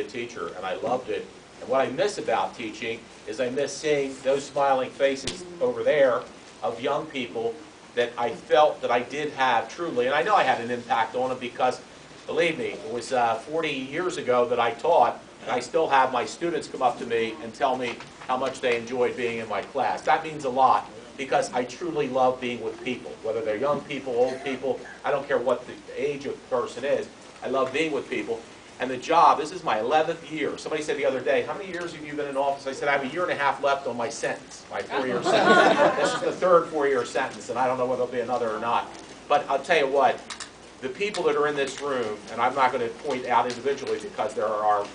teacher, and I loved it. And what I miss about teaching is I miss seeing those smiling faces over there of young people that I felt that I did have truly, and I know I had an impact on them because, believe me, it was 40 years ago that I taught, and I still have my students come up to me and tell me how much they enjoyed being in my class. That means a lot because I truly love being with people, whether they're young people, old people, I don't care what the age of the person is. I love being with people. And the job, this is my 11th year. Somebody said the other day, how many years have you been in office? I said, I have a year and a half left on my sentence, my 4-year sentence. This is the third 4-year sentence, and I don't know whether there'll be another or not. But I'll tell you what, the people that are in this room, and I'm not going to point out individually because there are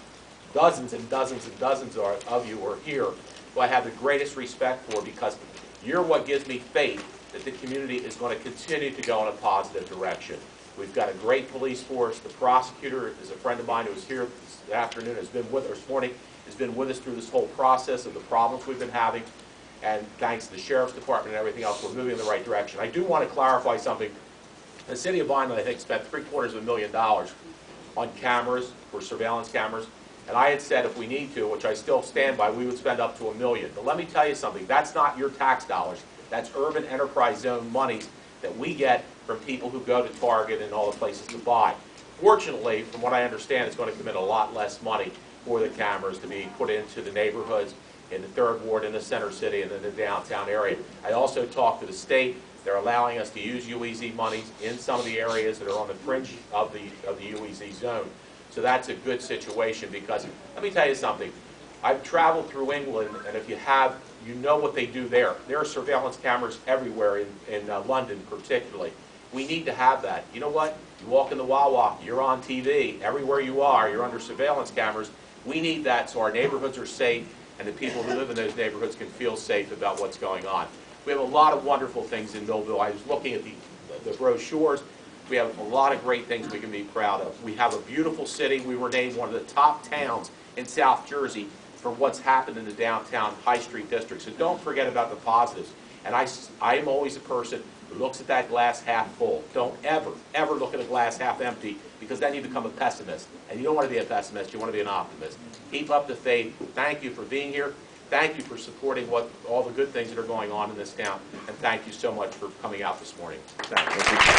dozens and dozens and dozens of you who are here, who I have the greatest respect for because you're what gives me faith that the community is going to continue to go in a positive direction. We've got a great police force. The prosecutor is a friend of mine who was here this afternoon, has been with us this morning, has been with us through this whole process of the problems we've been having. And thanks to the Sheriff's Department and everything else, we're moving in the right direction. I do want to clarify something. The city of Vineland, I think, spent $750,000 on cameras, for surveillance cameras. And I had said if we need to, which I still stand by, we would spend up to $1 million. But let me tell you something. That's not your tax dollars. That's urban enterprise zone monies that we get from people who go to Target and all the places to buy. Fortunately, from what I understand, it's going to come in a lot less money for the cameras to be put into the neighborhoods, in the 3rd Ward, in the center city, and in the downtown area. I also talked to the state. They're allowing us to use UEZ monies in some of the areas that are on the fringe of the UEZ zone. So that's a good situation because, let me tell you something. I've traveled through England, and if you have, you know what they do there. There are surveillance cameras everywhere in London particularly. We need to have that. You know what? You walk in the Wawa, you're on TV. Everywhere you are, you're under surveillance cameras. We need that so our neighborhoods are safe and the people who live in those neighborhoods can feel safe about what's going on. We have a lot of wonderful things in Millville. I was looking at the brochures. We have a lot of great things we can be proud of. We have a beautiful city. We were named one of the top towns in South Jersey for what's happened in the downtown High Street district. So don't forget about the positives. And I am always a person who looks at that glass half full. Don't ever, ever look at a glass half empty because then you become a pessimist. And you don't want to be a pessimist, you want to be an optimist. Keep up the faith. Thank you for being here. Thank you for supporting all the good things that are going on in this town. And thank you so much for coming out this morning. Thank you.